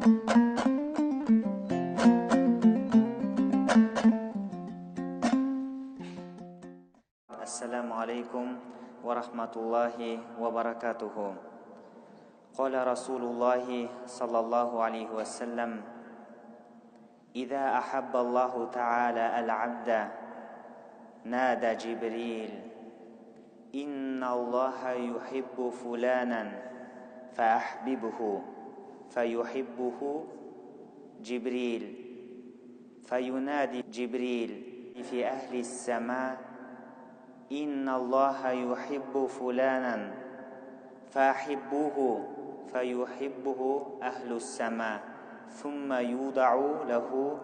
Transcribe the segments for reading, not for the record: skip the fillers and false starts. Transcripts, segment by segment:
Assalamu alaikum wa rahmatullahi wa barakatuhu. Qala Rasulullah sallallahu alaihi wasallam, "Idza ahabba Allah ta'ala al-'abda nada Jibril, inna Allah yuhibbu fulanan fa ahbibhu fayuhibbuhu Jibril fayunadi Jibril fi ahli as-sama' inna Allah yuhibbu fulanan fahibbuhu fayuhibbuhu ahlus sama thumma yuda'u lahu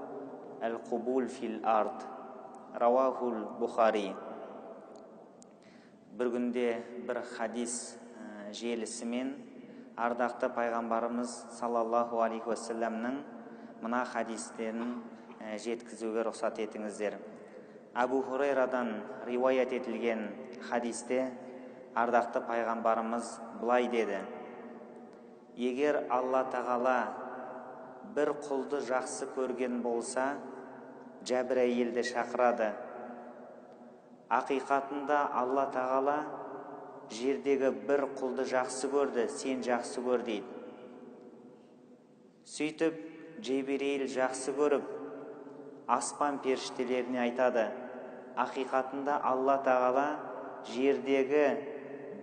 al-qubul fil ard." Равахул Бухари. Bir günde bir hadis желісімен ардақты пайғамбарымыз саллаллаху алейхи уассаламның мына хадистерін жеткізуге рұқсат етіңіздер. Абу Хурайрадан риуаят етілген хадисте ардақты пайғамбарымыз былай деді: егер Алла тағала бір құлды жақсы көрген болса, Жәбірәйілді шақырады. Ақиқатында Алла тағала жердегі бір құлды жақсы көрді, сен жақсы көр дейді. Сөйтіп Жәбірәйіл жақсы көріп аспан періштелеріне айтады: ақиқатында Алла тағала жердегі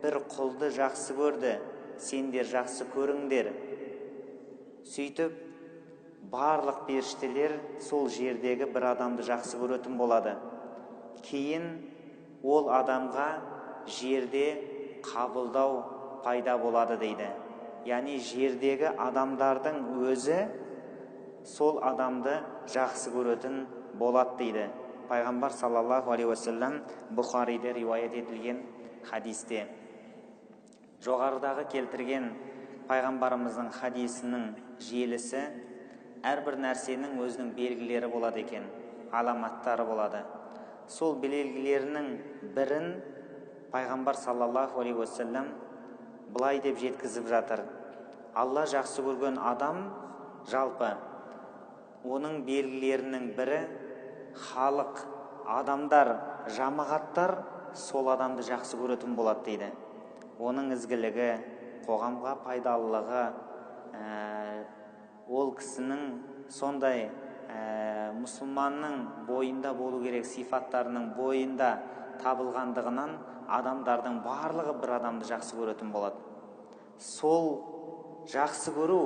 бір құлды жақсы көрді, сендер жақсы көріңдер. Сөйтіп барлық періштелер сол жердегі бір адамды жақсы көретін болады. Кейін ол адамға жерде қабылдау пайда болады дейді. Яғни жердегі адамдардың өзі сол адамды жақсы көретін болады дейді. Пайғамбар саллаллаху алейхи уассалам Бухариде риуаят етілген хадисте. Жоғарыдағы келтірген пайғамбарымыздың хадисінің желісі әрбір нәрсенің өзінің белгілері болады екен, аламаттары болады. Сол белгілерінің бірін пайғамбар саллаллаху алейхи уассалам былай деп жеткізіп жатыр: Алла жақсы көрген адам жалпы оның белгілерінің бірі халық, адамдар, жамағаттар сол адамды жақсы көретін болады дейді. Оның ізгілігі, қоғамға пайдалылығы, ол кісінің сондай мұсылманның бойында болу керек сифаттарының бойында табылғандығынан адамдардың барлығы бір адамды жақсы көретін болады. Сол жақсы көру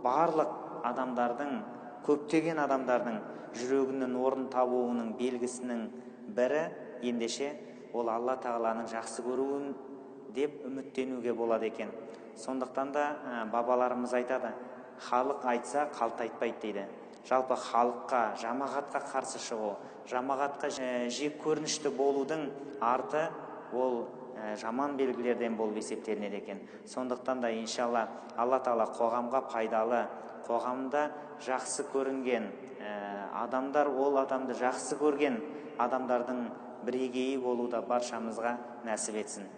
барлық адамдардың, көптеген адамдардың жүрегінің орын табуының белгісінің бірі, ендеше ол Алла тағаланың жақсы көруін деп үміттенуге болады екен. Сондықтан да бабаларымыз айтады: халық айтса қалт айтпайды дейді. Жалпы халыққа, жамағатқа қарсы шығу, жамағатқа жек көрінішті болудың арты ол жаман белгілерден болып есептелінеді екен. Сондықтан да иншалла Алла тағала қоғамға пайдалы, қоғамда жақсы көрінген адамдар, ол адамды жақсы көрген адамдардың бірегейі болуда баршамызға нәсіп етсін.